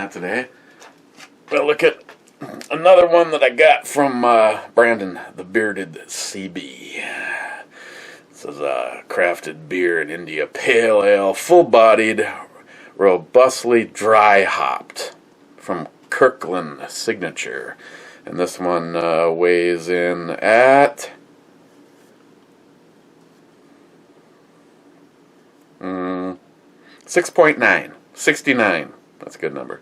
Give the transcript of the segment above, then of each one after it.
that today. Well, look at another one that I got from Brandon, the Bearded CB. This is a crafted beer in India Pale Ale, full-bodied, robustly dry hopped from KIRKLAND Signature. And this one weighs in at 6.9, 69. That's a good number.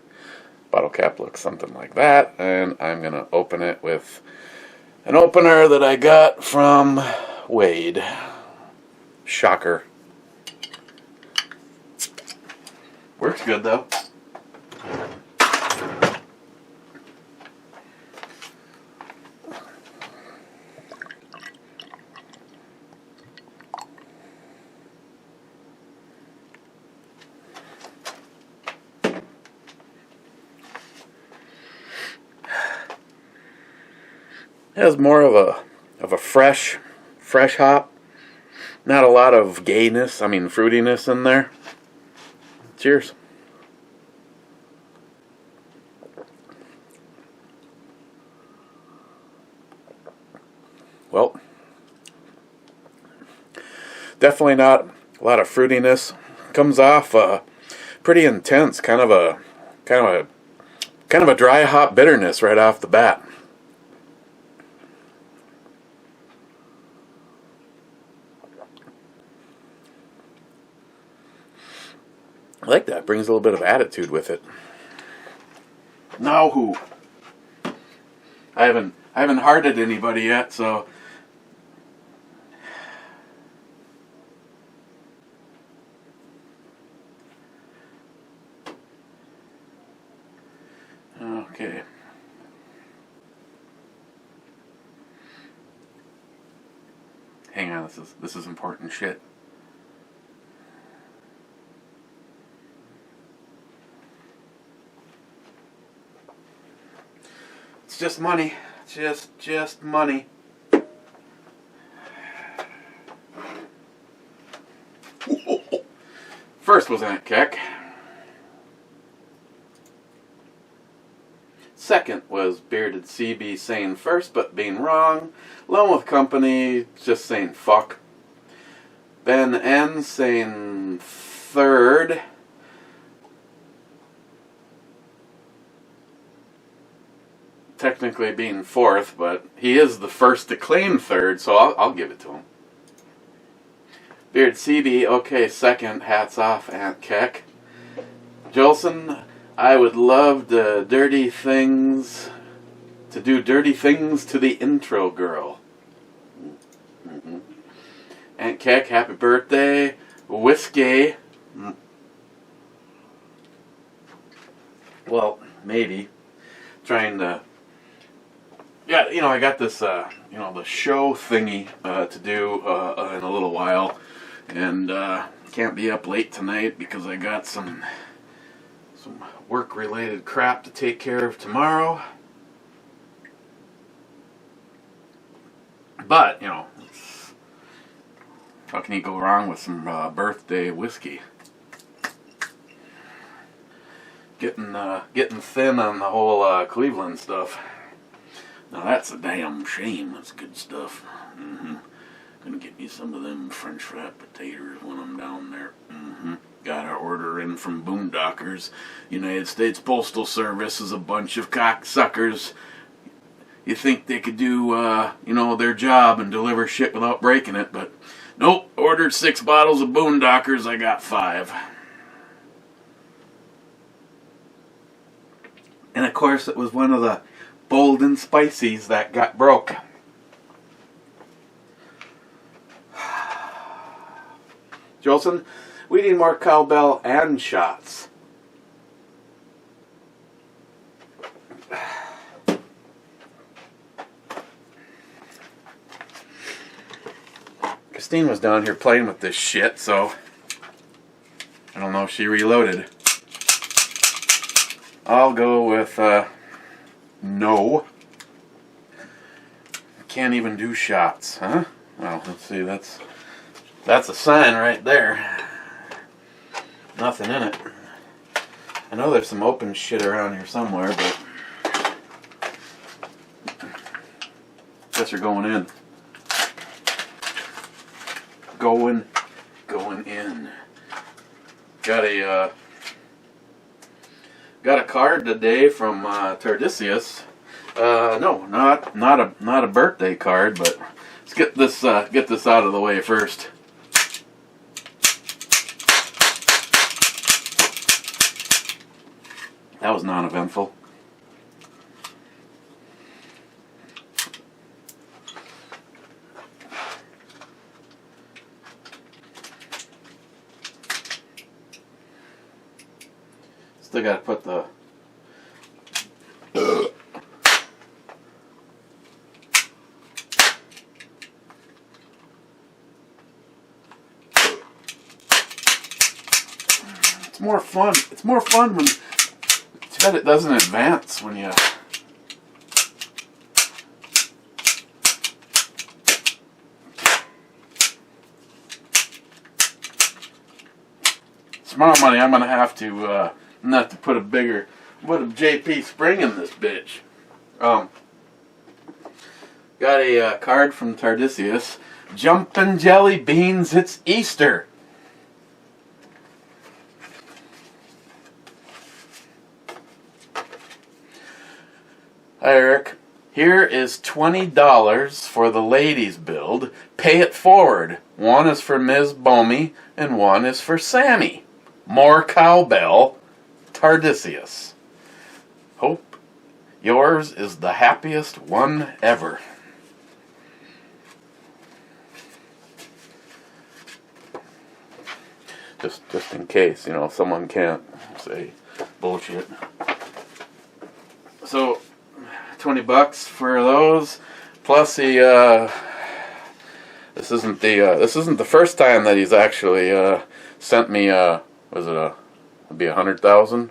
Bottle cap looks something like that. And I'm going to open it with an opener that I got from Wade. Shocker. Works good though. It has more of a fresh hop. Not a lot of gayness, fruitiness in there. Cheers. Well, definitely not a lot of fruitiness. Comes off pretty intense, kind of a dry hop bitterness right off the bat. I like that. Brings a little bit of attitude with it. Now who? I haven't hearted anybody yet, so okay. Hang on, this is important shit. It's just money. Just money. First was Aunt Keck. Second was Bearded CB saying first but being wrong. Lone with Company just saying fuck. Ben N saying third. Technically being fourth, but he is the first to claim third, so I'll give it to him. Beard CB, okay, second. Hats off, Aunt Keck. Jolson, I would love to do dirty things to the intro girl. Mm-hmm. Aunt Keck, happy birthday. Whiskey. Well, maybe. Trying to... Yeah, I got this, the show thingy to do in a little while, and can't be up late tonight because I got some work-related crap to take care of tomorrow. But, how can you go wrong with some birthday whiskey? Getting thin on the whole Cleveland stuff. Now that's a damn shame. That's good stuff. Gonna get me some of them French fried potatoes when I'm down there. Got our order in from Boondockers. United States Postal Service is a bunch of cocksuckers. You think they could do, their job and deliver shit without breaking it, but nope. Ordered 6 bottles of Boondockers. I got 5. And of course, it was one of the bold and spicies that got broke. Jolson, we need more cowbell and shots. Christine was down here playing with this shit, so I don't know if she reloaded. I'll go with no. Can't even do shots, huh? Well, let's see, that's a sign right there. Nothing in it. I know there's some open shit around here somewhere, but guess you're going in. Going in. Got a card today from Tardisius. No, not a birthday card, but let's get this out of the way first. That was non-eventful. Still got to put the It's more fun. It's more fun when it doesn't advance when you. Smart money. I'm gonna have to not to put a JP spring in this bitch. Got a card from Tardisius. Jumpin' jelly beans. It's Easter. Hi, Eric. Here is $20 for the ladies' build. Pay it forward. One is for Ms. Bomey and one is for Sammy. More cowbell. Tardisius. Hope yours is the happiest one ever. Just in case, someone can't say bullshit. So $20 for those, plus this isn't the first time that he's actually sent me it'd be 100,000?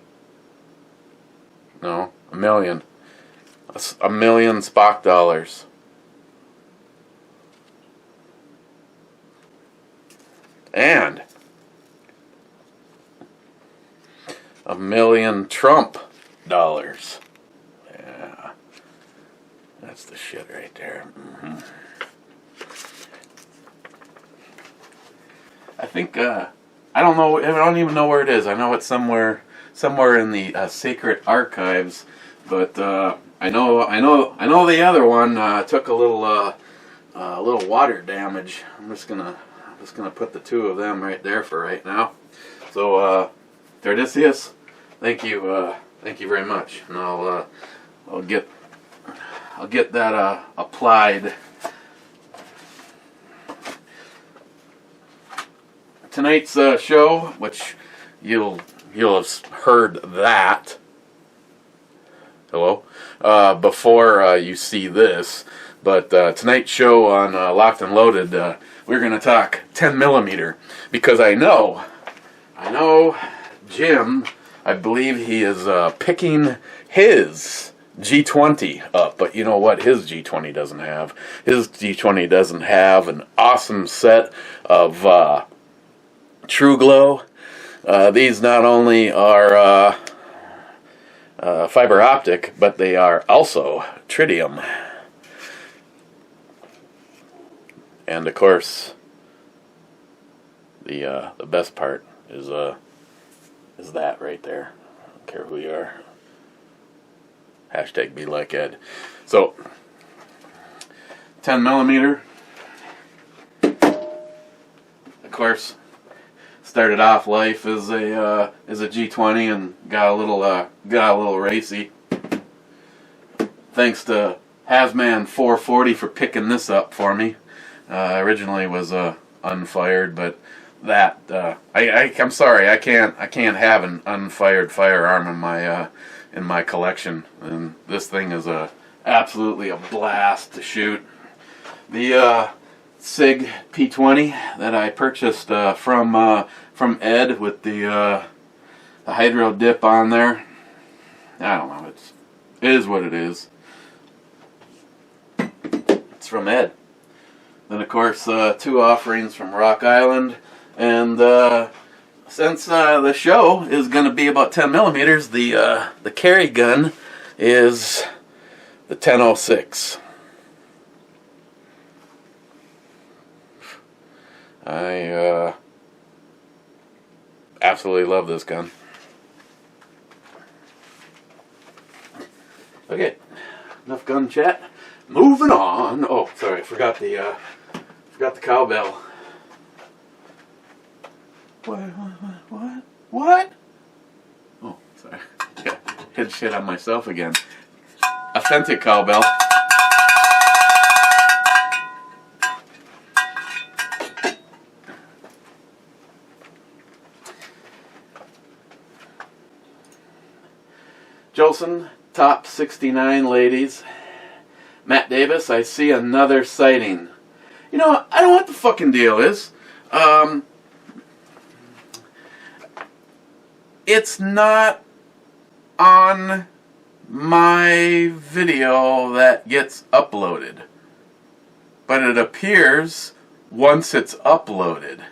No, 1 million. A million Spock dollars. And 1 million Trump dollars. Yeah. That's the shit right there. Mm-hmm. I think, I don't know, I don't even know where it is. I know it's somewhere in the sacred archives, but I know the other one took a little water damage. I'm just gonna put the two of them right there for right now. So Tardisius, thank you very much, and I'll get that applied. Tonight's show, which you'll have heard that. Hello, before you see this, but tonight's show on Locked and Loaded, we're gonna talk 10mm because I know Jim. I believe he is picking his G20 up, but you know what his G20 doesn't have? His G20 doesn't have an awesome set of True Glow. These not only are fiber optic, but they are also tritium. And of course, the best part is that right there. I don't care who you are. Hashtag be like Ed. So 10mm. Of course, started off life as a G20 and got a little racy. Thanks to Hazman 440 for picking this up for me. Originally was unfired, but that I'm sorry, I can't have an unfired firearm in my collection, and this thing is absolutely a blast to shoot. The SIG P20 that I purchased from Ed with the hydro dip on there. I don't know. It is what it is. It's from Ed. Then of course 2 offerings from Rock Island and since the show is going to be about 10 millimeters, the carry gun is the 1006. I absolutely love this gun. Okay, enough gun chat. Moving on. Oh, sorry, I forgot the cowbell. What? Oh, sorry. Yeah, hit shit on myself again. Authentic cowbell. Jolson, top 69 ladies. Matt Davis, I see another sighting. You know, I don't know what the fucking deal is. It's not on my video that gets uploaded, but it appears once it's uploaded.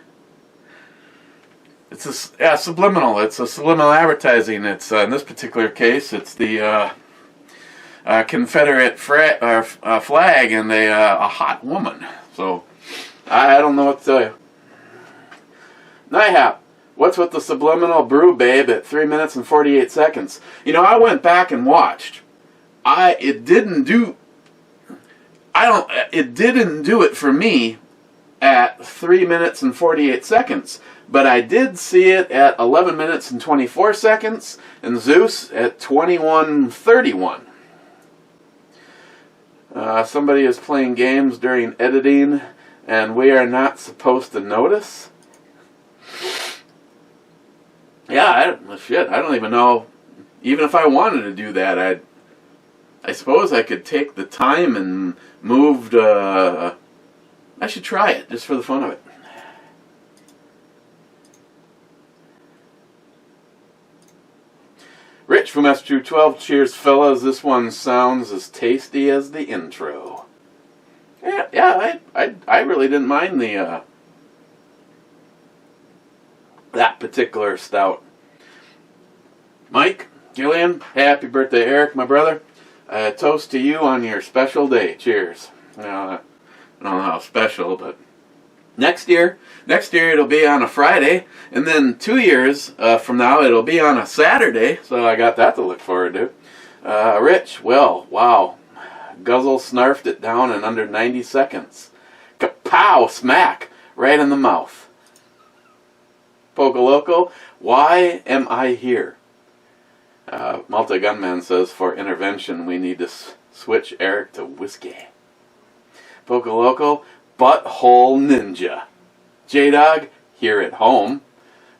It's a subliminal. It's a subliminal advertising. It's in this particular case, it's the Confederate flag and a hot woman. So I don't know what to tell you. Nihap, what's with the subliminal brew babe at 3 minutes and 48 seconds? You know, I went back and watched. It didn't do it for me at 3 minutes and 48 seconds. But I did see it at 11 minutes and 24 seconds, and Zeus at 21:31. Somebody is playing games during editing, and we are not supposed to notice. Yeah, I don't even know. Even if I wanted to do that, I suppose I could take the time and move. I should try it just for the fun of it. Rich from S212, cheers fellas, this one sounds as tasty as the intro. Yeah, I really didn't mind that particular stout. Mike, Gillian, happy birthday Eric, my brother. Toast to you on your special day, cheers. I don't know how special, but next year it'll be on a Friday, and then 2 years from now it'll be on a Saturday, so I got that to look forward to. Rich, well, wow. Guzzle snarfed it down in under 90 seconds. Kapow, smack, right in the mouth. Pocoloco, why am I here? Malta Gunman says, for intervention we need to switch Eric to whiskey. Pocoloco, butthole ninja. J-Dog, here at home.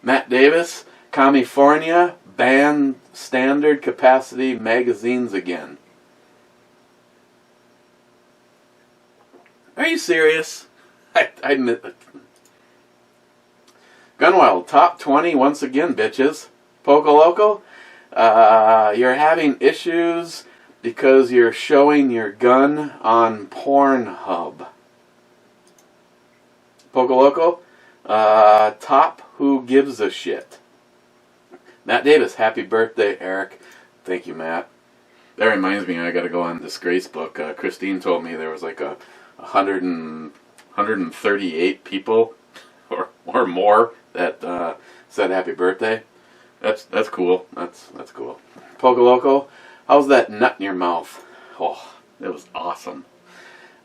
Matt Davis, California, ban standard capacity magazines again. Are you serious? I admit it. Gunwild, top 20 once again, bitches. Pocoloco, you're having issues because you're showing your gun on Pornhub. Pocoloco, top who gives a shit. Matt Davis, happy birthday, Eric. Thank you, Matt. That reminds me, I got to go on Disgrace Book. Christine told me there was like 138 people or more that said happy birthday. That's cool. That's cool. Pocoloco, how's that nut in your mouth? Oh, it was awesome.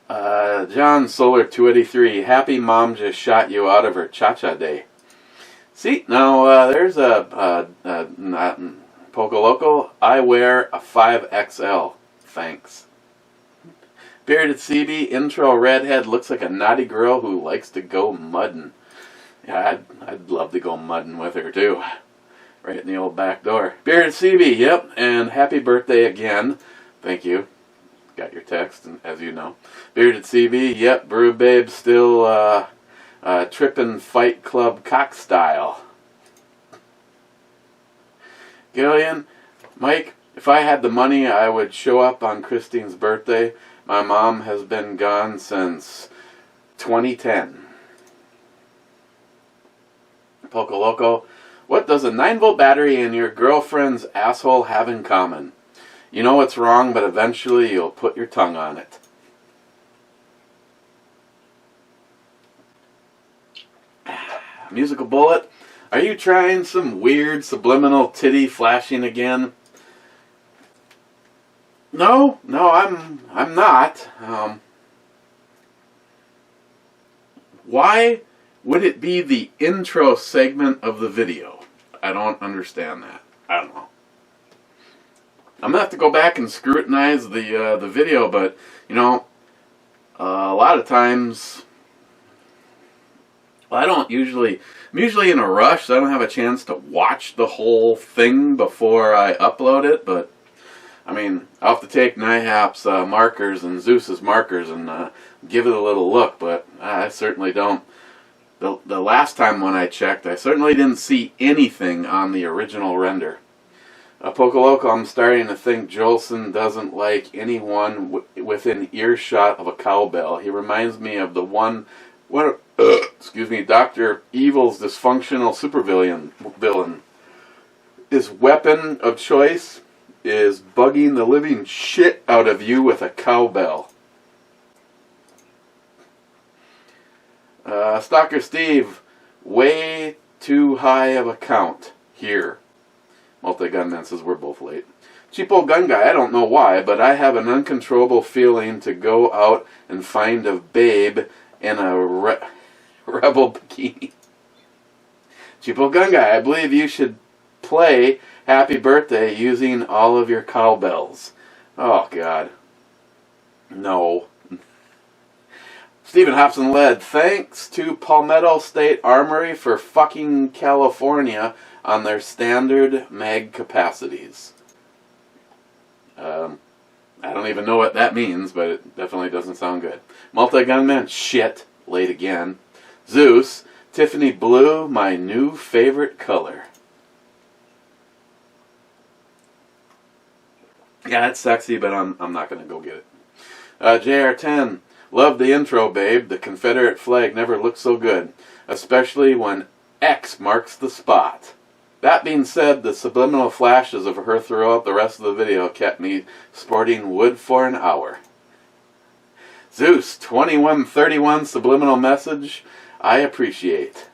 John Solar 283, happy mom just shot you out of her cha-cha day. See, now there's a Pocoloco. I wear a 5XL. Thanks. Bearded CB, intro redhead, looks like a naughty girl who likes to go mudding. Yeah, I'd love to go mudding with her too. Right in the old back door. Bearded CB, yep, and happy birthday again. Thank you. Got your text, and as you know. Bearded CB, yep, brew babe, still trippin' Fight Club cock style. Gillian, Mike, if I had the money, I would show up on Christine's birthday. My mom has been gone since 2010. Pocoloco, What does a 9-volt battery and your girlfriend's asshole have in common? You know it's wrong, but eventually you'll put your tongue on it. Musical Bullet, are you trying some weird subliminal titty flashing again? No, I'm not. Why would it be the intro segment of the video? I don't understand that. I don't know. I'm gonna have to go back and scrutinize the video, but you know, a lot of times, well, I'm usually in a rush, so I don't have a chance to watch the whole thing before I upload it. But I mean, I'll have to take NIHAP's markers and Zeus's markers and give it a little look. But I certainly don't. The last time when I checked, I certainly didn't see anything on the original render. Pocoloco, I'm starting to think Jolson doesn't like anyone within earshot of a cowbell. He reminds me of the one, excuse me, Dr. Evil's dysfunctional supervillain. His weapon of choice is bugging the living shit out of you with a cowbell. Stalker Steve, way too high of a count here. Multi-Gunman says we're both late. Cheapo Gun Guy, I don't know why, but I have an uncontrollable feeling to go out and find a babe in a rebel bikini. Cheapo Gun Guy, I believe you should play Happy Birthday using all of your cowbells. Oh, God. No. Stephen Hobson led, thanks to Palmetto State Armory for fucking California on their standard mag capacities. I don't even know what that means, but it definitely doesn't sound good. Multi-Gunman, shit, late again. Zeus, Tiffany Blue, my new favorite color. Yeah, it's sexy, but I'm not going to go get it. JR10, love the intro, babe. The Confederate flag never looked so good, especially when X marks the spot. That being said, the subliminal flashes of her throughout the rest of the video kept me sporting wood for an hour. Zeus, 2131 subliminal message, I appreciate.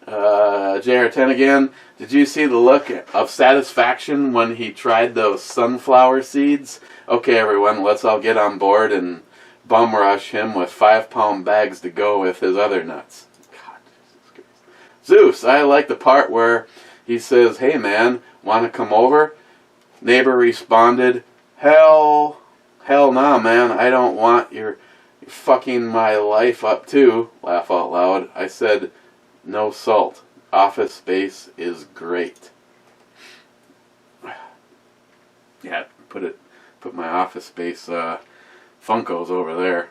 JR10 again, did you see the look of satisfaction when he tried those sunflower seeds? Okay, everyone, let's all get on board and bum rush him with 5-pound bags to go with his other nuts. God, Jesus Christ. Zeus, I like the part where he says, hey man, want to come over? Neighbor responded, hell nah, man, I don't want your fucking my life up too. Laugh out loud. I said, no salt. Office space is great. Yeah, put my Office Space Funkos over there.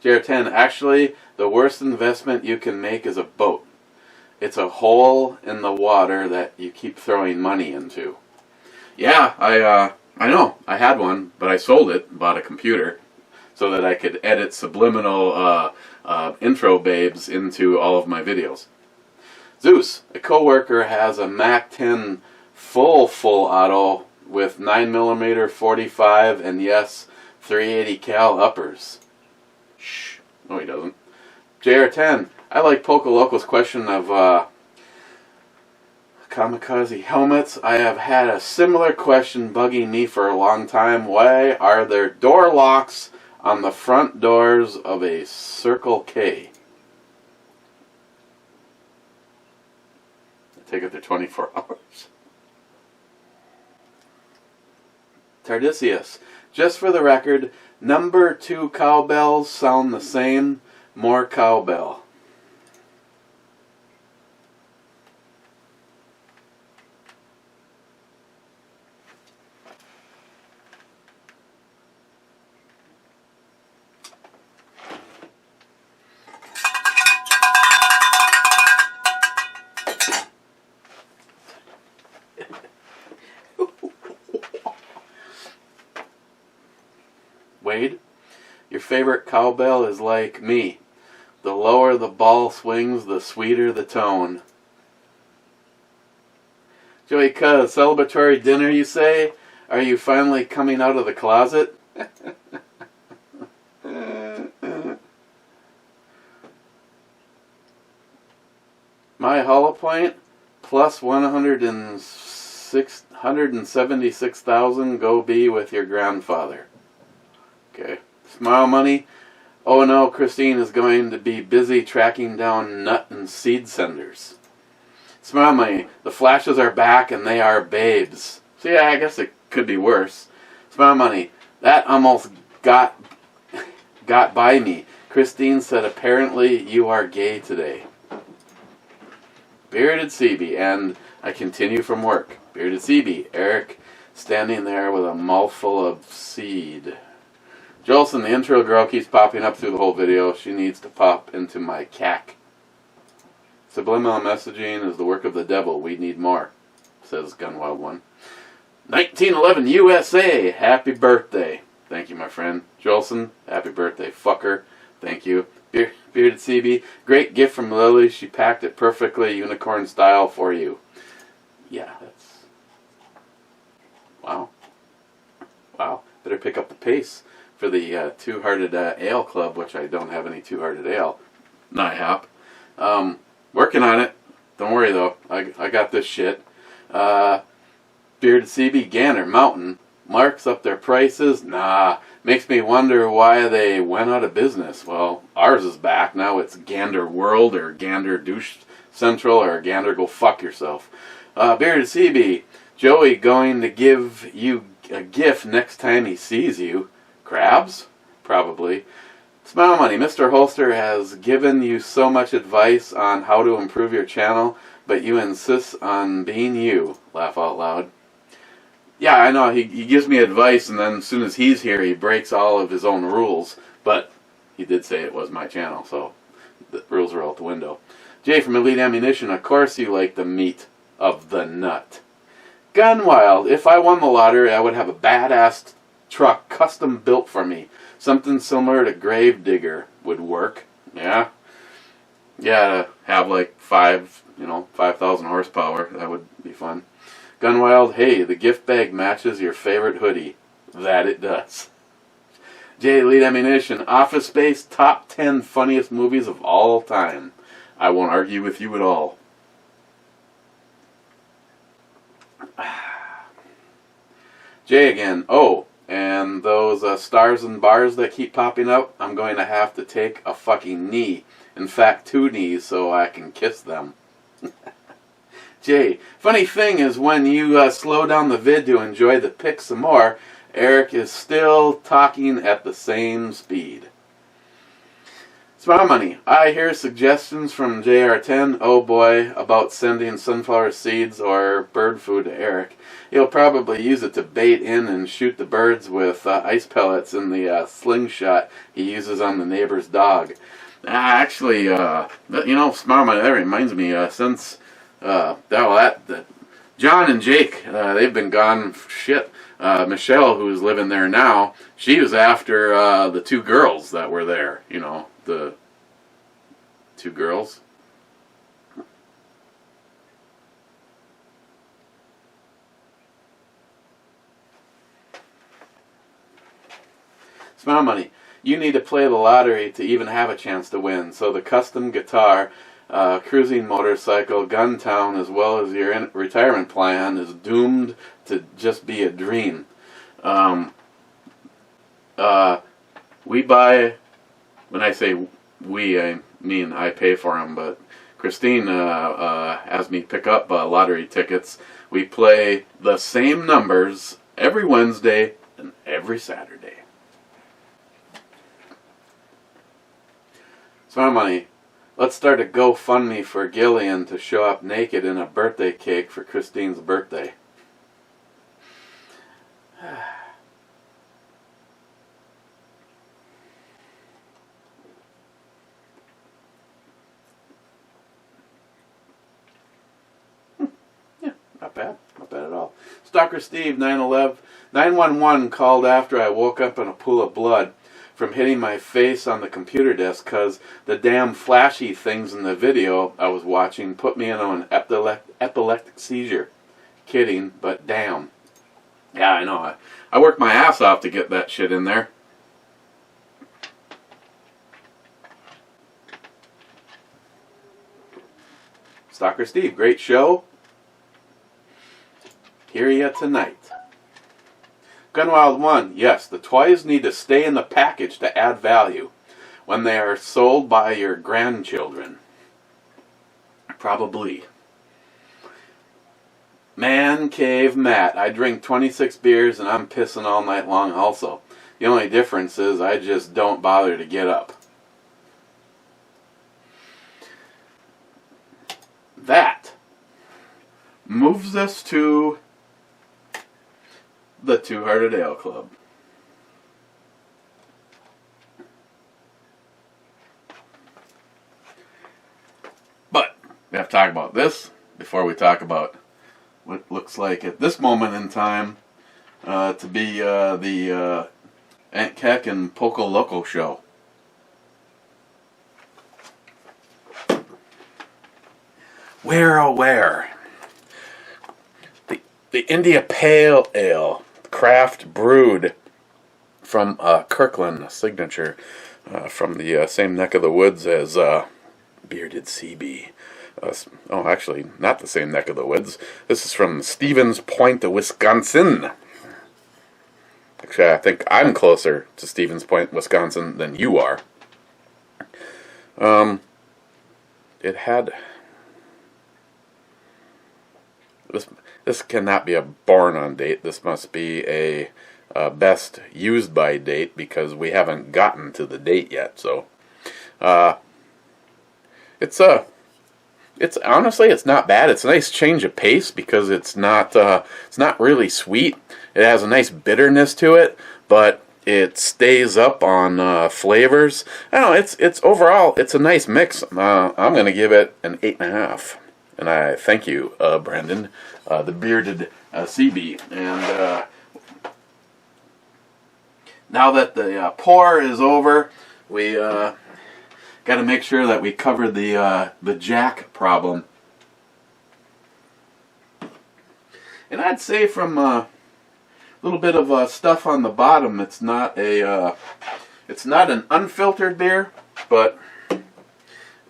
JR10, actually, the worst investment you can make is a boat. It's a hole in the water that you keep throwing money into. Yeah, I know. I had one, but I sold it and bought a computer so that I could edit subliminal intro babes into all of my videos. Zeus, a coworker has a Mac 10 full auto with 9mm 45 and yes, 380 cal uppers. Shh. No, he doesn't. JR10, I like Pocoloco's question of kamikaze helmets. I have had a similar question bugging me for a long time. Why are there door locks on the front doors of a Circle K? I take it they're 24 hours. Tardisius, just for the record, number 2 cowbells sound the same. More cowbell. Wade, your favorite cowbell is like me. The lower the ball swings, the sweeter the tone. Joey Cuz, celebratory dinner, you say? Are you finally coming out of the closet? My hollow point plus 176,000. Go be with your grandfather. Okay. Smile money. Oh no, Christine is going to be busy tracking down nut and seed senders. Smile money. The Flashes are back and they are babes. So yeah, I guess it could be worse. Smile money. That almost got by me. Christine said apparently you are gay today. Bearded CB, and I continue from work. Bearded CB, Eric standing there with a mouthful of seed. Jolson, the intro girl, keeps popping up through the whole video. She needs to pop into my cack. Subliminal messaging is the work of the devil. We need more, says Gunwild1. 1911 USA, happy birthday. Thank you, my friend. Jolson, happy birthday, fucker. Thank you. Bearded CB, great gift from Lily. She packed it perfectly, unicorn style for you. Yeah, that's... Wow. Wow. Better pick up the pace for the Two-Hearted Ale Club, which I don't have any Two-Hearted Ale. NIHOP. Working on it. Don't worry, though. I got this shit. Bearded CB, Gander Mountain. Marks up their prices? Nah. Makes me wonder why they went out of business. Well, ours is back. Now it's Gander World or Gander Douche Central or Gander Go Fuck Yourself. Bearded CB, Joey going to give you a gift next time he sees you. Crabs? Probably. Smile Money, Mr. Holster has given you so much advice on how to improve your channel, but you insist on being you. Laugh out loud. Yeah, I know, he gives me advice, and then as soon as he's here, he breaks all of his own rules. But he did say it was my channel, so the rules are out the window. Jay from Elite Ammunition, of course you like the meat of the nut. Gunwild, if I won the lottery, I would have a badass truck custom built for me. Something similar to Gravedigger would work. Yeah. Yeah, to have like 5,000 horsepower, that would be fun. Gunwild, hey, the gift bag matches your favorite hoodie. That it does. Jay, Elite Ammunition, Office Space, top 10 funniest movies of all time. I won't argue with you at all. Jay again, oh, and those stars and bars that keep popping up, I'm going to have to take a fucking knee. In fact, 2 knees so I can kiss them. Jay, funny thing is when you slow down the vid to enjoy the pic some more, Eric is still talking at the same speed. Smile Money, I hear suggestions from JR10, oh boy, about sending sunflower seeds or bird food to Eric. He'll probably use it to bait in and shoot the birds with ice pellets in the slingshot he uses on the neighbor's dog. Actually, Smile Money, that reminds me, since... John and Jake, they've been gone. Shit. Michelle, who's living there now, she was after the 2 girls that were there. You know, the 2 girls. Smile Money, you need to play the lottery to even have a chance to win. So the custom guitar, cruising motorcycle, gun town, as well as your retirement plan is doomed to just be a dream. We buy, when I say we, I mean I pay for them, but Christine has me pick up lottery tickets. We play the same numbers every Wednesday and every Saturday. Smile Money, let's start a GoFundMe for Gillian to show up naked in a birthday cake for Christine's birthday. Yeah, not bad. Not bad at all. Stalker Steve, 911 called after I woke up in a pool of blood from hitting my face on the computer desk because the damn flashy things in the video I was watching put me in an epileptic seizure. kidding, but damn. Yeah, I know. I worked my ass off to get that shit in there. Stalker Steve, great show. Hear ya tonight. Gunwild 1, yes, the toys need to stay in the package to add value when they are sold by your grandchildren. Probably. Man Cave Matt, I drink 26 beers and I'm pissing all night long also. The only difference is I just don't bother to get up. That moves us to the Two-Hearted Ale Club. But we have to talk about this before we talk about what looks like at this moment in time to be the Aunt Keck and Poco Loco show. Where oh where? The India Pale Ale, craft brewed from KIRKLAND, signature from the same neck of the woods as Bearded CB. Oh, actually, not the same neck of the woods. This is from Stevens Point, Wisconsin. Actually, I think I'm closer to Stevens Point, Wisconsin than you are. It had... This cannot be a born on date. This must be a best used by date because we haven't gotten to the date yet. So, it's honestly it's not bad. It's a nice change of pace because it's not really sweet. It has a nice bitterness to it, but it stays up on flavors. I don't know. It's overall it's a nice mix. I'm gonna give it an 8.5. And I thank you, Brandon, the Bearded CB. And now that the pour is over, we got to make sure that we cover the jack problem. And I'd say from a little bit of stuff on the bottom, it's not an unfiltered beer, but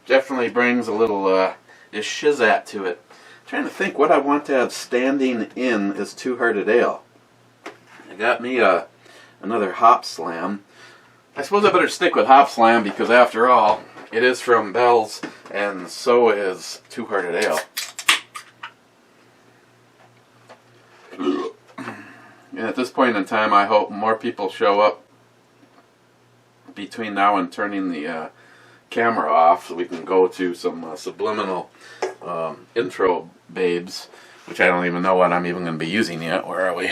definitely brings a little is shizat to it. I'm trying to think what I want to have standing in is Two-Hearted Ale. I got me another Hop Slam. I suppose I better stick with Hop Slam because after all, it is from Bell's and so is Two-Hearted Ale. And at this point in time, I hope more people show up between now and turning the camera off so we can go to some subliminal intro babes, which I don't even know what I'm even going to be using yet. Where are we?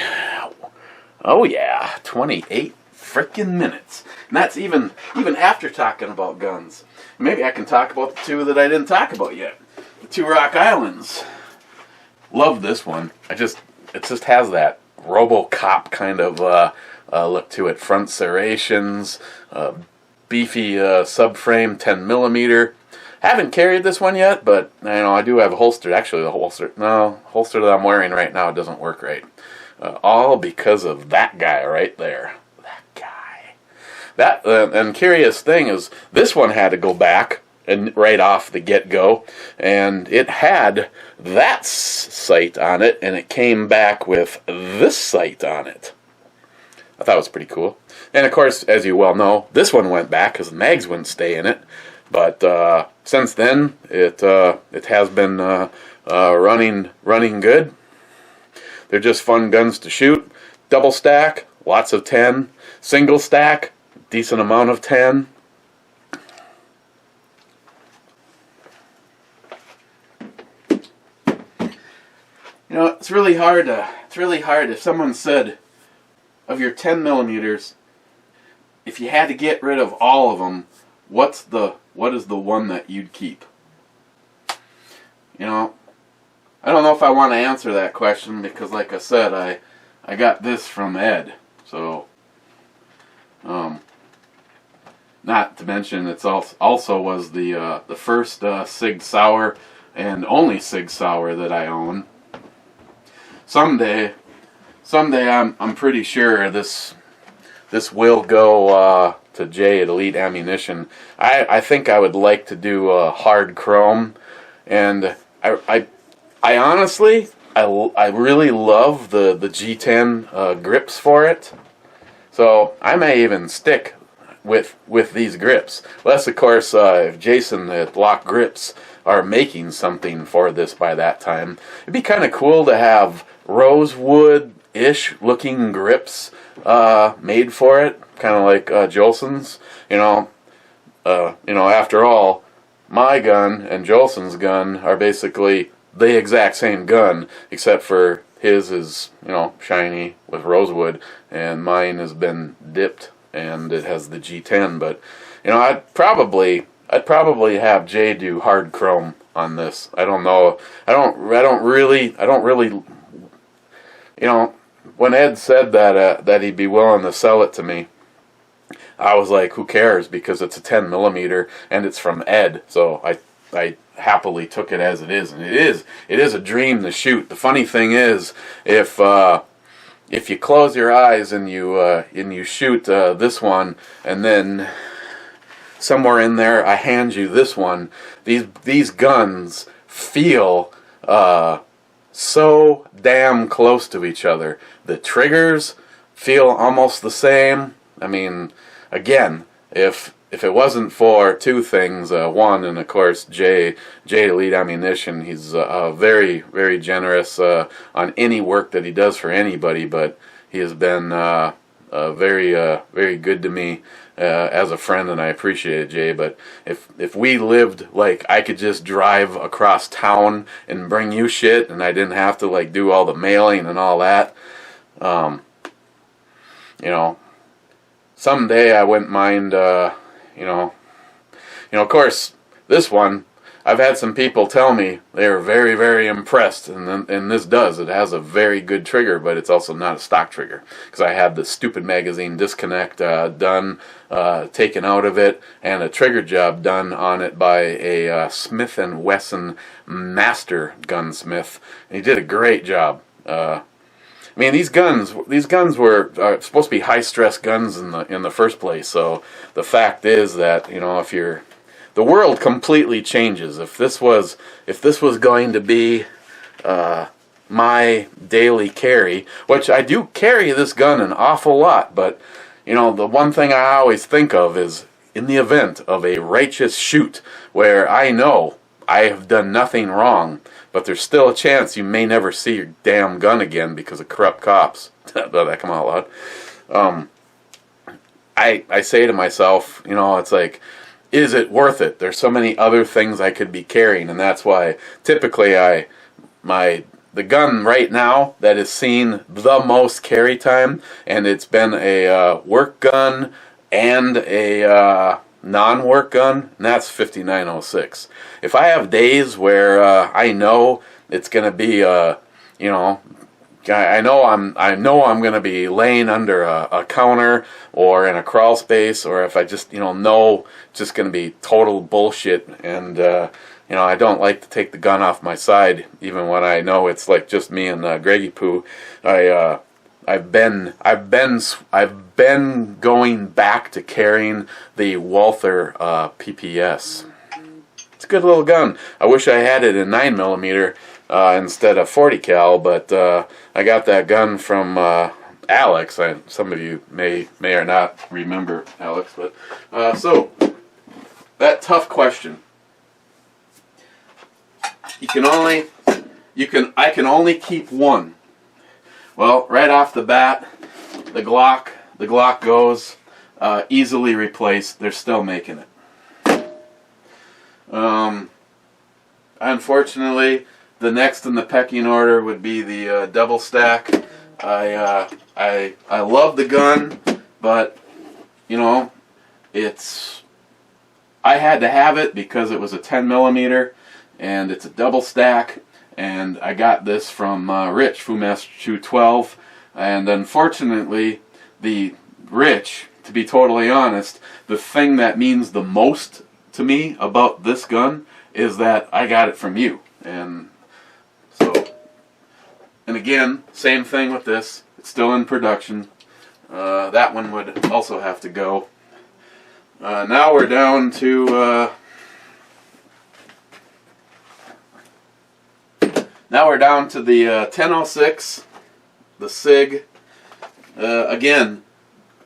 Oh yeah, 28 freaking minutes. And that's even after talking about guns. Maybe I can talk about the two that I didn't talk about yet. The Two Rock Islands. Love this one. It just has that RoboCop kind of look to it. Front serrations, beefy subframe, 10mm. Haven't carried this one yet, but I do have a holster. Actually, the holster that I'm wearing right now doesn't work right. All because of that guy right there. That guy. That and curious thing is, this one had to go back and right off the get-go, and it had that sight on it, and it came back with this sight on it. I thought it was pretty cool. And of course, as you well know, this one went back because the mags wouldn't stay in it. But since then, it has been running good. They're just fun guns to shoot. Double stack, lots of 10. Single stack, decent amount of 10. It's really hard. If someone said, of your 10mm, if you had to get rid of all of them, what is the one that you'd keep? I don't know if I want to answer that question because, like I said, I got this from Ed. So, not to mention, it's also was the first Sig Sauer and only Sig Sauer that I own. someday I'm pretty sure this will go to J at Elite Ammunition. I think I would like to do a hard chrome, and I honestly I really love the G10 grips for it. So I may even stick with these grips. Unless, of course, if Jason at Block Grips are making something for this by that time. It'd be kind of cool to have rosewood-ish looking grips made for it, kind of like Jolson's. After all, my gun and Jolson's gun are basically the exact same gun, except for his is, shiny with rosewood, and mine has been dipped, and it has the G10. But, I'd probably have Jay do hard chrome on this. I don't know. I don't really. When Ed said that he'd be willing to sell it to me, I was like, who cares? Because it's a 10 millimeter and it's from Ed. So I happily took it as it is, and it is a dream to shoot. The funny thing is, if you close your eyes and you shoot this one, and then somewhere in there I hand you this one, these guns feel so damn close to each other. The triggers feel almost the same. I mean, again, if it wasn't for two things, one, and of course J Elite Ammunition, he's very, very generous on any work that he does for anybody, but he has been very, very good to me as a friend, and I appreciate it, Jay. But if we lived like I could just drive across town and bring you shit, and I didn't have to like do all the mailing and all that, someday I wouldn't mind, of course, this one, I've had some people tell me they were very, very impressed, and this it has a very good trigger, but it's also not a stock trigger, because I had the stupid magazine disconnect done, taken out of it, and a trigger job done on it by a Smith & Wesson master gunsmith, and he did a great job. I mean, these guns were supposed to be high-stress guns in the first place. So the fact is that the world completely changes. If this was going to be my daily carry, which I do carry this gun an awful lot, but the one thing I always think of is in the event of a righteous shoot where I know I have done nothing wrong, but there's still a chance you may never see your damn gun again because of corrupt cops. Let that come out loud. I say to myself, it's like, is it worth it? There's so many other things I could be carrying, and that's why typically the gun right now that is seen the most carry time, and it's been a work gun and a non-work gun, and that's 5906. If I have days where I know it's going to be I know I'm going to be laying under a counter or in a crawl space, or if I just know it's just going to be total bullshit, and I don't like to take the gun off my side even when I know it's like just me and Greggy Poo. I've been going back to carrying the Walther PPS. It's a good little gun. I wish I had it in 9mm instead of 40 cal, but I got that gun from Alex. Some of you may or not remember Alex, but so that tough question. I can only keep one. Well, right off the bat, the Glock goes easily replaced. They're still making it. Unfortunately, the next in the pecking order would be the double stack. I love the gun, but I had to have it because it was a 10mm and it's a double stack. And I got this from Rich, Fumaster 212, and unfortunately, Rich, to be totally honest, the thing that means the most to me about this gun is that I got it from you, and so And again, same thing with this. It's still in production. That one would also have to go. Now we're down to the 1006, the SIG. Again,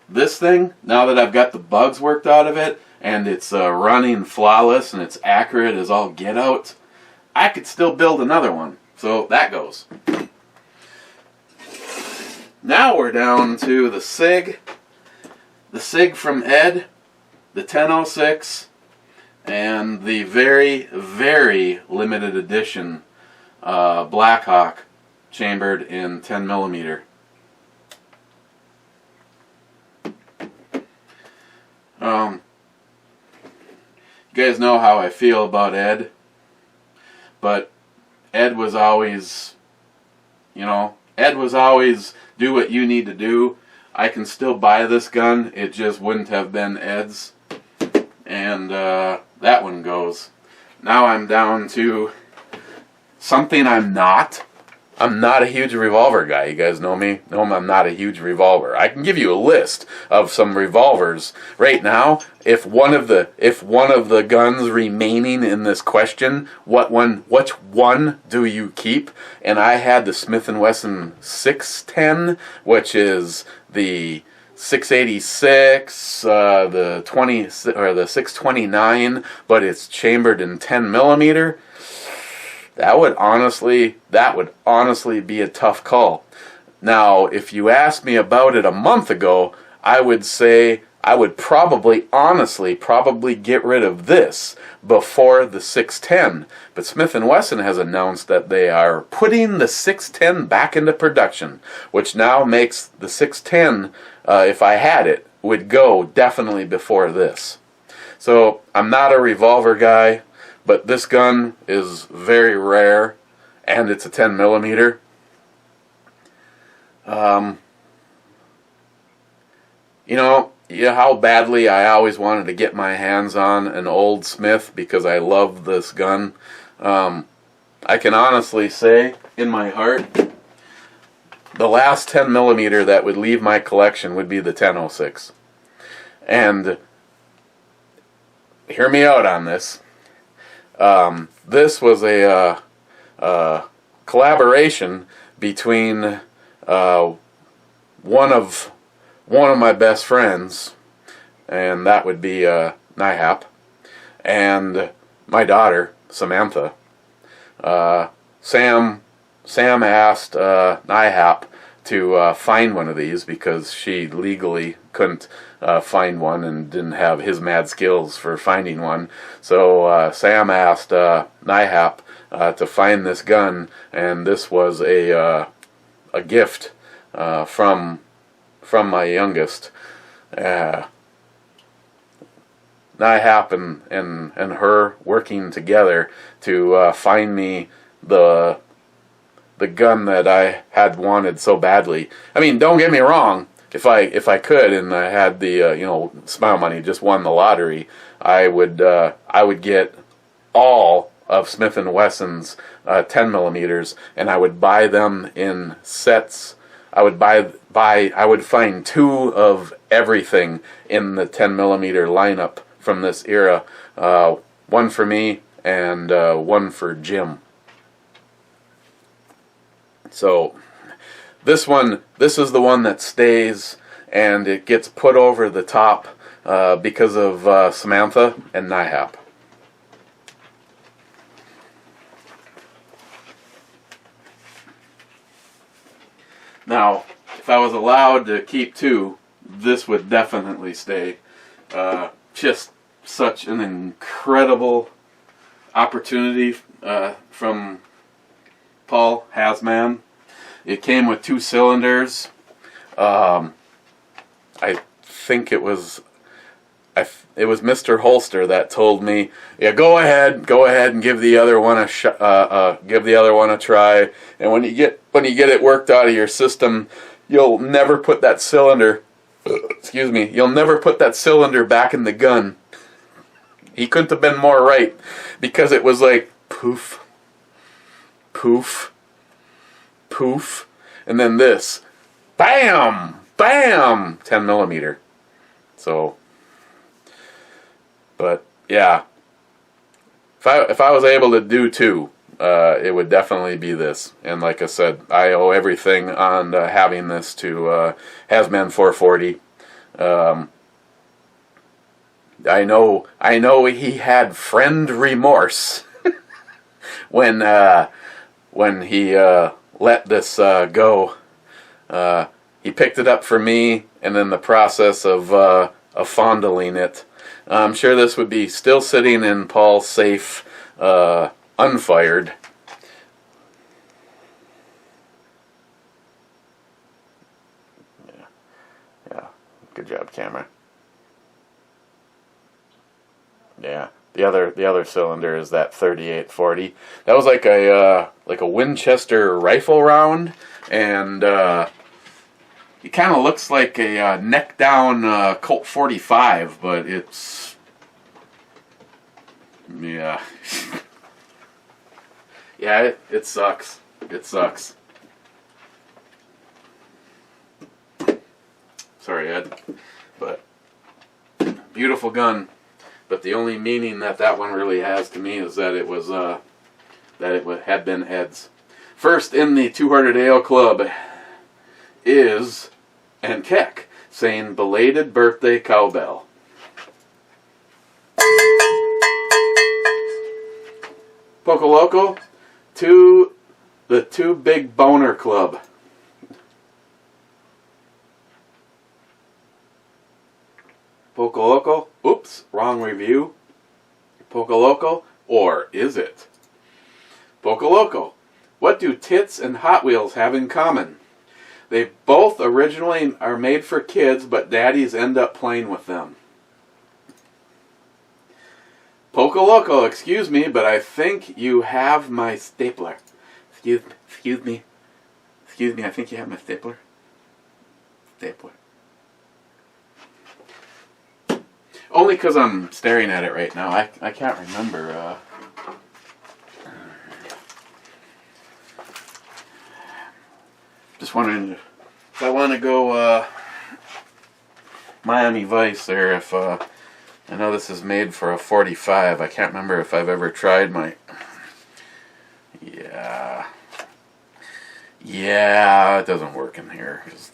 this thing, now that I've got the bugs worked out of it, and it's running flawless and it's accurate as all get out, I could still build another one. So that goes. Now we're down to the SIG from Ed, the 1006, and the very, very limited edition Blackhawk chambered in 10 millimeter. You guys know how I feel about Ed, but Ed was always, Ed was always do what you need to do. I can still buy this gun, it just wouldn't have been Ed's. And that one goes. Now I'm down to something I'm not. I'm not a huge revolver guy. You guys know me. I'm not a huge revolver. I can give you a list of some revolvers right now. If one of the guns remaining in this question, which one do you keep? And I had the Smith & Wesson 610, which is the 686, the 20 or the 629, but it's chambered in 10 millimeter. That would honestly be a tough call. Now, if you asked me about it a month ago, I would say I would probably get rid of this before the 610. But Smith & Wesson has announced that they are putting the 610 back into production, which now makes the 610, if I had it, would go definitely before this. So I'm not a revolver guy. But this gun is very rare, and it's a 10 millimeter. You know how badly I always wanted to get my hands on an old Smith because I love this gun. I can honestly say, in my heart, the last 10 millimeter that would leave my collection would be the 1006. And hear me out on this. This was a collaboration between one of my best friends, and that would be Nihap, and my daughter Samantha. Sam asked Nihap to find one of these because she legally couldn't find one and didn't have his mad skills for finding one. So Sam asked Nihap to find this gun, and this was a gift from my youngest. Nihap and her working together to find me the gun that I had wanted so badly. I mean, don't get me wrong. If I could and I had the smile money, just won the lottery, I would get all of Smith & Wesson's 10 millimeters, and I would buy them in sets. I would find two of everything in the 10 millimeter lineup from this era. One for me and one for Jim. So this is the one that stays, and it gets put over the top because of Samantha and Nihap. Now, if I was allowed to keep two, this would definitely stay. Just such an incredible opportunity from Paul Hasman. It came with 2 cylinders. I think it was Mr. Holster that told me, yeah, go ahead and give the other one a try. And when you get it worked out of your system, you'll never put that cylinder. You'll never put that cylinder back in the gun. He couldn't have been more right, because it was like poof, poof, poof, and then this, bam, bam, 10 millimeter. So, but yeah, if I was able to do two, it would definitely be this. And like I said, I owe everything on having this to Hasman 440. I know he had friend remorse when he let this go. He picked it up for me, and then the process of fondling it. I'm sure this would be still sitting in Paul's safe, unfired. Yeah, good job, camera. Yeah, the other cylinder is that 3840. That was like a Winchester rifle round, and it kind of looks like a neck down Colt 45, but it's, yeah, yeah, it sucks. It sucks. Sorry, Ed, but beautiful gun. But the only meaning that one really has to me is that it was had been Ed's. First in the 200 Ale Club is and Keck saying belated birthday cowbell. Poco Loco to the Two Big Boner Club. Poco Loco, oops, wrong review. Poco Loco, or is it? Poco Loco, what do tits and Hot Wheels have in common? They both originally are made for kids, but daddies end up playing with them. Poco Loco, excuse me, but I think you have my stapler. Excuse me, I think you have my stapler. Stapler. Only because I'm staring at it right now. I can't remember. Just wondering if I want to go Miami Vice, or if I know this is made for a 45. I can't remember if I've ever tried my. Yeah, it doesn't work in here because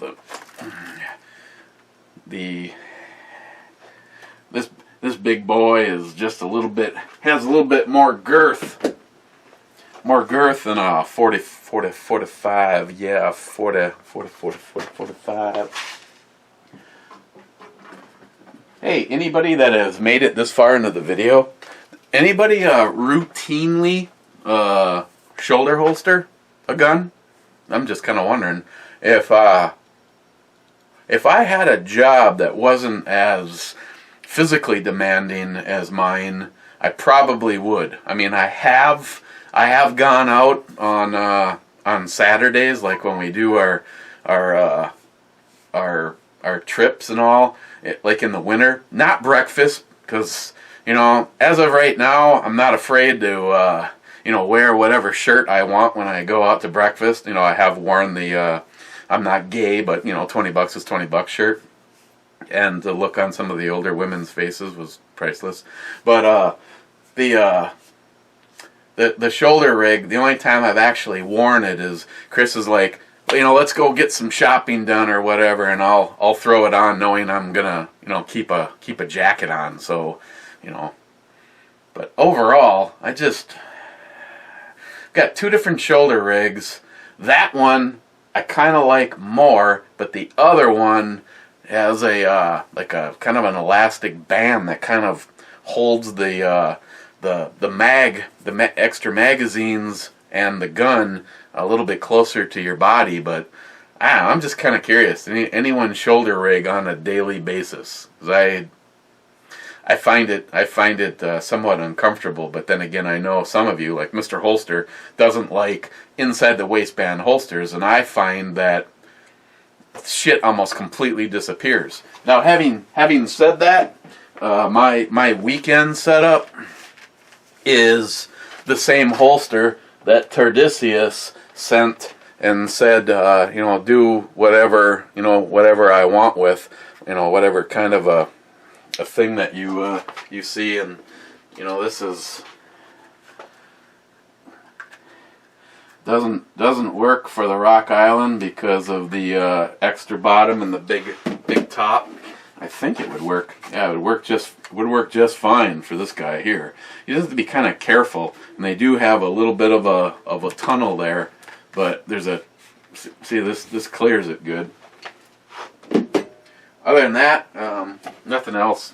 this big boy is just has a little bit more girth. More girth than a 45. Yeah, 45. Hey, anybody that has made it this far into the video, anybody routinely shoulder holster a gun? I'm just kind of wondering if I had a job that wasn't as physically demanding as mine, I probably would. I mean, I have gone out on Saturdays, like when we do our trips and all, like in the winter. Not breakfast, because as of right now, I'm not afraid to wear whatever shirt I want when I go out to breakfast. I have worn the I'm not gay, but $20 is $20 shirt. And the look on some of the older women's faces was priceless. But the shoulder rig, the only time I've actually worn it is Chris is like, let's go get some shopping done or whatever, and I'll throw it on knowing I'm gonna keep a jacket on. So but overall, I just got two different shoulder rigs. That one I kind of like more, but the other one has a kind of an elastic band that kind of holds the extra magazines and the gun a little bit closer to your body. But I'm just kind of curious. Anyone shoulder rig on a daily basis? 'Cause I find it somewhat uncomfortable. But then again, I know some of you, like Mr. Holster, doesn't like inside the waistband holsters, and I find that shit almost completely disappears. Now, having said that, my weekend setup is the same holster that Tardisius sent and said, do whatever, whatever I want with, whatever kind of a thing that you see. And this is doesn't work for the Rock Island because of the extra bottom and the big top. I think it would work. Yeah, it would work just fine for this guy here. You just have to be kind of careful, and they do have a little bit of a tunnel there, but there's see this clears it good. Other than that, nothing else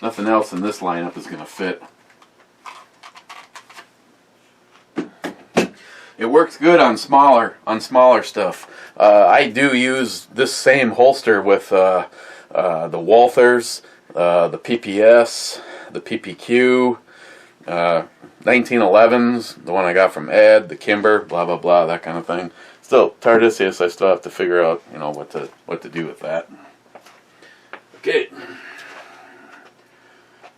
in this lineup is gonna fit. It works good on smaller stuff. I do use this same holster with the Walthers, the PPS, the PPQ, 1911s, the one I got from Ed, the Kimber, blah blah blah, that kind of thing. Still, Tardisius, I still have to figure out, what to do with that. Okay,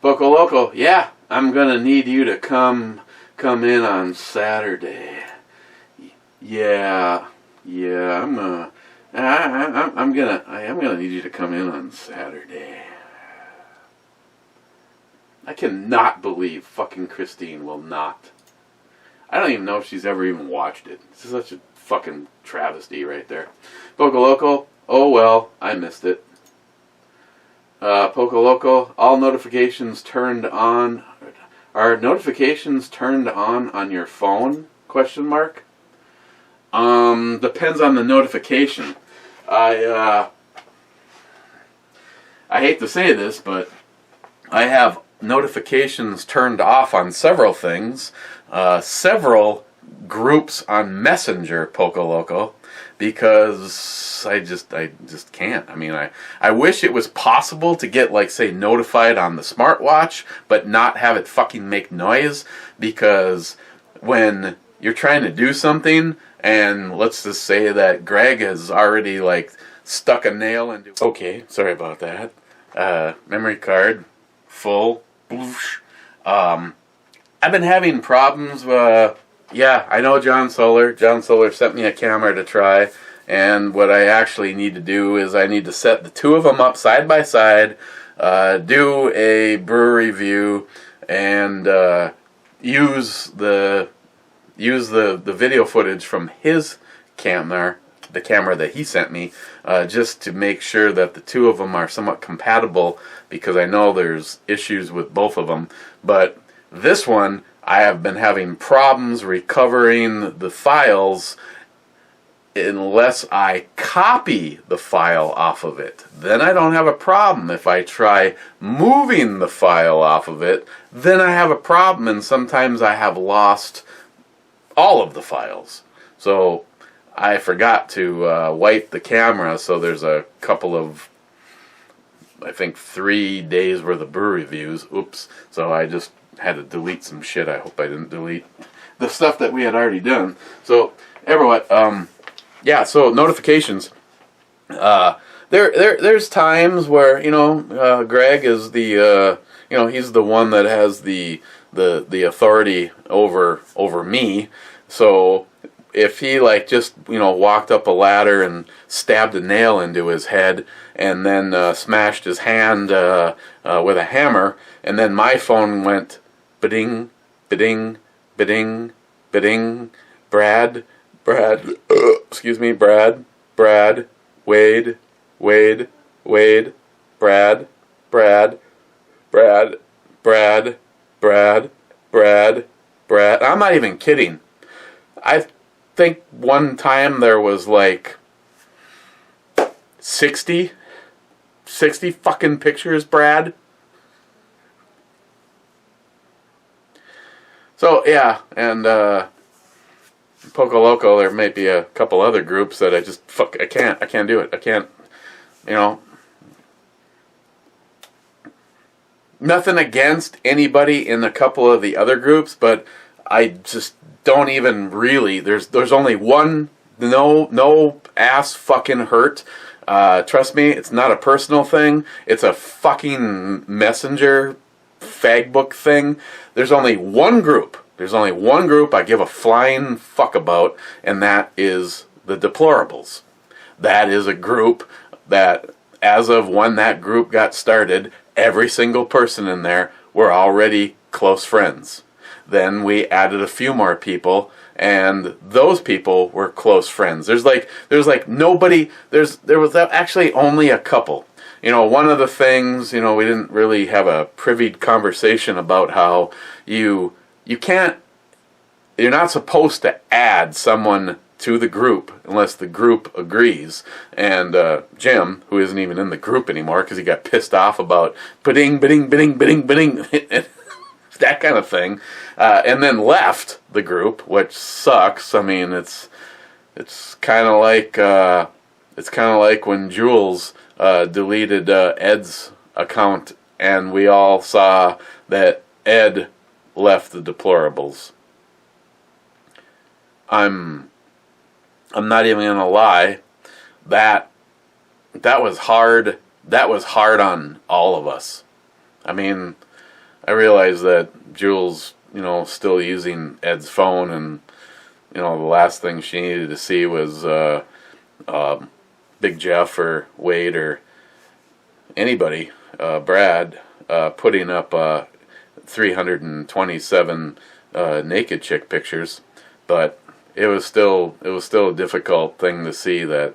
Poco Loco, yeah, I'm gonna need you to come in on Saturday. Yeah, I'm gonna need you to come in on Saturday. I cannot believe fucking Christine will not. I don't even know if she's ever even watched it. This is such a fucking travesty right there. Poco Loco, oh well, I missed it. Poco Loco, all notifications turned on. Are notifications turned on your phone? Question mark. Depends on the notification. I hate to say this, but I have notifications turned off on several things, several groups on Messenger, Poco Loco, because I just can't. I mean, I wish it was possible to get, like, say, notified on the smartwatch, but not have it fucking make noise, because when you're trying to do something, and let's just say that Greg has already, like, stuck a nail into... Okay, sorry about that. Memory card, full. I've been having problems. Yeah, I know John Solar. John Solar sent me a camera to try, and what I actually need to do is I need to set the two of them up side by side, do a brew review, and use the video footage from his camera, the camera that he sent me, just to make sure that the two of them are somewhat compatible, because I know there's issues with both of them. But this one, I have been having problems recovering the files unless I copy the file off of it. Then I don't have a problem. If I try moving the file off of it, then I have a problem, and sometimes I have lost all of the files. So I forgot to wipe the camera, so there's a couple of, I think, 3 days worth of brew reviews. Oops. So I just had to delete some shit. I hope I didn't delete the stuff that we had already done. So, everyone, yeah, so notifications. There's times where, Greg is the, he's the one that has the authority over me. So if he, like, just, walked up a ladder and stabbed a nail into his head and then smashed his hand with a hammer, and then my phone went ba-ding, ba-ding, ba-ding, ba-ding, Brad, excuse me, Brad, Wade, Brad, I'm not even kidding. I think one time there was like 60 fucking pictures, Brad. So, yeah, and Poco Loco, there may be a couple other groups that I just, I can't do it. I can't, nothing against anybody in a couple of the other groups, but I just don't even really, there's only one, no ass fucking hurt. Trust me, it's not a personal thing. It's a fucking messenger fagbook thing. There's only one group I give a flying fuck about, and that is the Deplorables. That is a group that, as of when that group got started, every single person in there were already close friends. Then we added a few more people, and those people were close friends. There was actually only a couple. One of the things, we didn't really have a privied conversation about how you're not supposed to add someone to the group unless the group agrees. And Jim, who isn't even in the group anymore because he got pissed off about bidding, that kind of thing, and then left the group, which sucks. I mean, it's kind of like when Jules deleted Ed's account, and we all saw that Ed left the Deplorables. I'm not even gonna lie, that was hard. That was hard on all of us. I mean, I realized that Jules, still using Ed's phone, and the last thing she needed to see was Big Jeff or Wade or anybody, Brad, putting up 327 naked chick pictures. But it was still a difficult thing to see that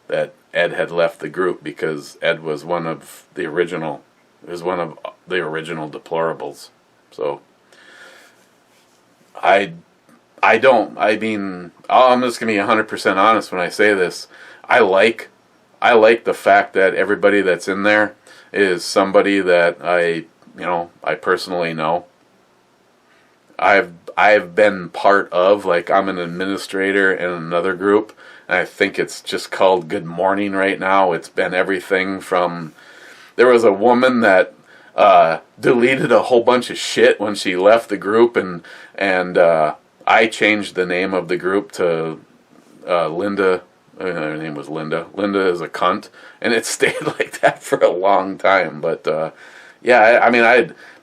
Ed had left the group, because Ed was one of the original Deplorables. So I'm just gonna be 100% honest when I say this. I like the fact that everybody that's in there is somebody that I personally know. I've been part of, like, I'm an administrator in another group, and I think it's just called Good Morning right now. It's been everything from, there was a woman that deleted a whole bunch of shit when she left the group, and I changed the name of the group to Linda. Her name was Linda. Linda is a cunt, and it stayed like that for a long time. But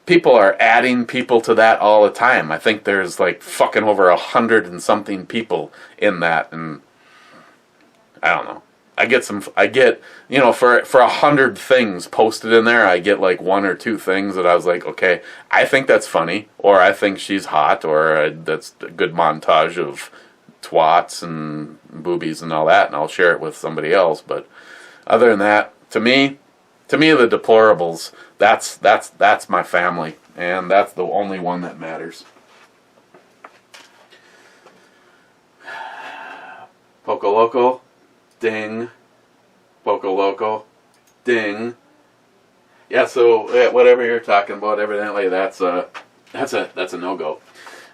people are adding people to that all the time. I think there's like fucking over 100 and something people in that, and I don't know. I get for 100 things posted in there, I get like one or two things that I was like, okay, I think that's funny, or I think she's hot, or that's a good montage of twats and boobies and all that, and I'll share it with somebody else. But other than that, to me, the Deplorables, that's my family, and that's the only one that matters. Poco Loco, ding. Poco Loco, ding. Yeah, so whatever you're talking about, evidently that's a no-go.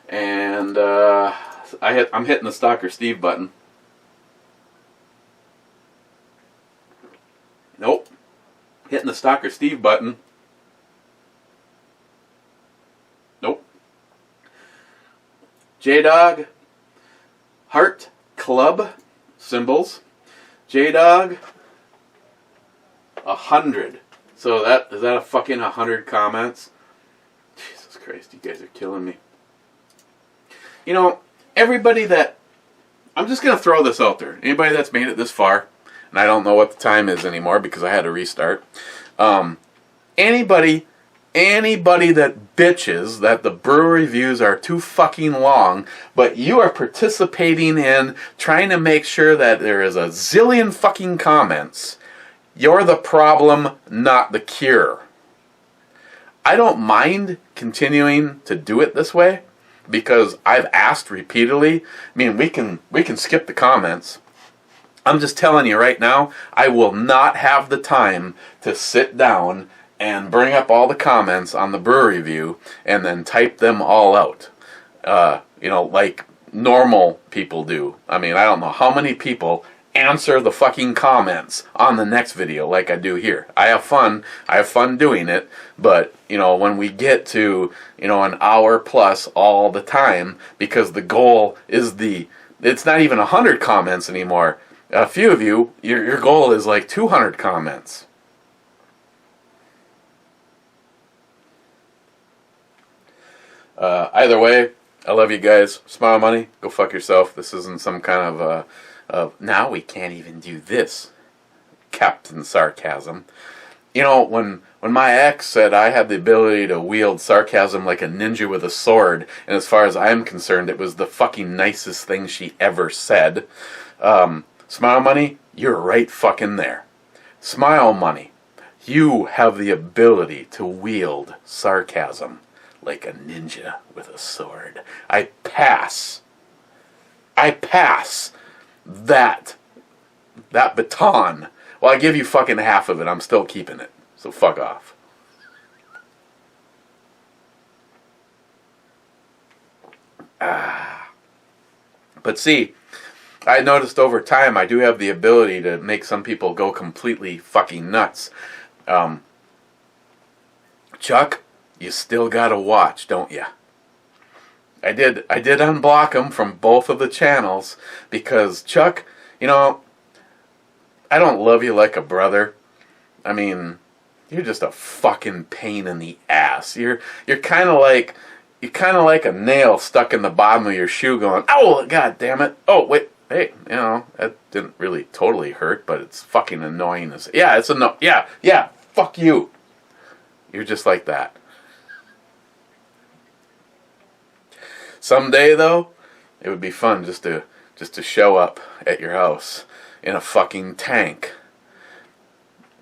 And I'm hitting the Stalker Steve button. Nope. Hitting the Stalker Steve button. Nope. J-Dog, Heart Club symbols. J-Dog, 100. So is that a fucking 100 comments? Jesus Christ, you guys are killing me. Everybody that, I'm just going to throw this out there. Anybody that's made it this far, and I don't know what the time is anymore because I had to restart. Anybody that bitches that the brew reviews are too fucking long, but you are participating in trying to make sure that there is a zillion fucking comments, you're the problem, not the cure. I don't mind continuing to do it this way, because I've asked repeatedly. I mean, we can skip the comments. I'm just telling you right now, I will not have the time to sit down and bring up all the comments on the brew review and then type them all out. Like normal people do. I mean, I don't know how many people answer the fucking comments on the next video like I do here. I have fun doing it, but when we get to an hour plus all the time, because the goal is it's not even 100 comments anymore. A few of you, your goal is like 200 comments. Either way, I love you guys. Smile money, go fuck yourself. This isn't some kind of of, now we can't even do this, Captain Sarcasm. You know, when my ex said I had the ability to wield sarcasm like a ninja with a sword, and as far as I'm concerned, it was the fucking nicest thing she ever said. Smile Money, you're right fucking there. Smile Money, you have the ability to wield sarcasm like a ninja with a sword. I pass that baton. Well, I give you fucking half of it. I'm still keeping it. So fuck off. But see, I noticed over time I do have the ability to make some people go completely fucking nuts. Chuck, you still gotta watch, don't ya? I did unblock him from both of the channels because, Chuck, you know, I don't love you like a brother. I mean, you're just a fucking pain in the ass. You're kind of like a nail stuck in the bottom of your shoe going, "Oh, god damn it. Oh, wait. Hey, you know, that didn't really totally hurt, but it's fucking annoying." Yeah, it's annoying. Yeah, fuck you. You're just like that. Someday, though, it would be fun just to show up at your house in a fucking tank,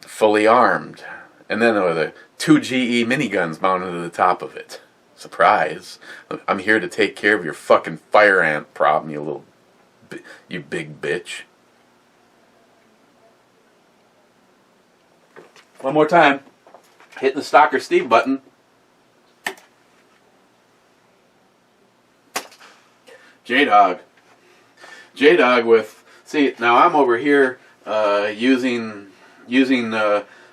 fully armed, and then with a 2 GE miniguns mounted to the top of it. Surprise! I'm here to take care of your fucking fire ant problem, you big bitch. One more time, hitting the Stalker Steve button. J-Dog with, see, now I'm over here using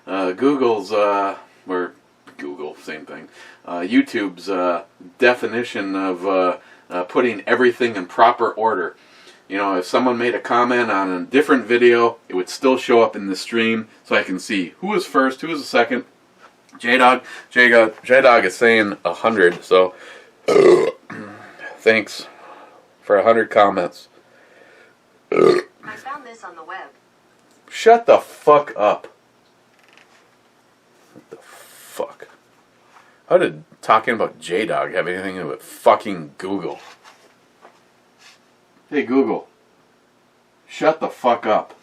Google's, or Google, same thing, YouTube's definition of putting everything in proper order. You know, if someone made a comment on a different video, it would still show up in the stream, so I can see who was first, who was second. J-Dog is saying 100, so thanks for 100 comments. I found this on the web. Shut the fuck up. What the fuck? How did talking about J-Dog have anything to do with fucking Google? Hey Google, shut the fuck up.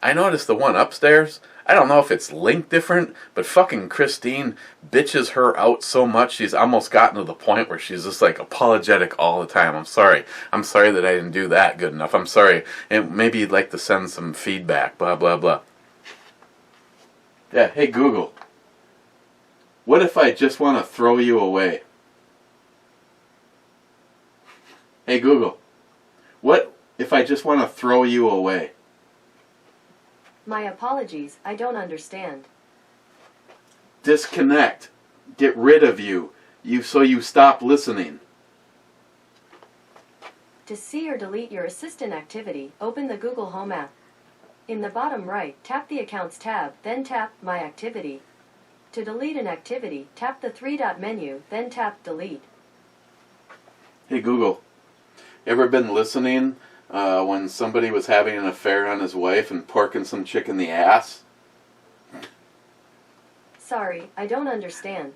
I noticed the one upstairs, I don't know if it's linked different, but fucking Christine bitches her out so much she's almost gotten to the point where she's just like apologetic all the time. I'm sorry that I didn't do that good enough. I'm sorry, and maybe you'd like to send some feedback, blah blah blah. Yeah, hey Google, what if I just want to throw you away? Hey Google, what if I just want to throw you away? My apologies, I don't understand. Disconnect. Get rid of you. So you stop listening. To see or delete your assistant activity, open the Google Home app. In the bottom right, tap the Accounts tab, then tap My Activity. To delete an activity, tap the three-dot menu, then tap Delete. Hey Google, ever been listening when somebody was having an affair on his wife and porking some chick in the ass? Sorry, I don't understand.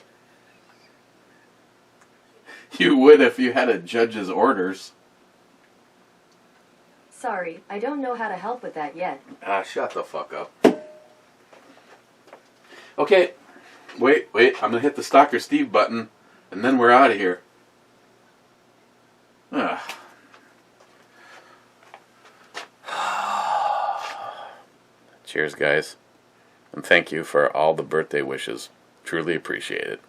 You would if you had a judge's orders. Sorry, I don't know how to help with that yet. Shut the fuck up. Okay, wait, I'm gonna hit the Stalker Steve button, and then we're out of here. Cheers, guys. And thank you for all the birthday wishes. Truly appreciate it.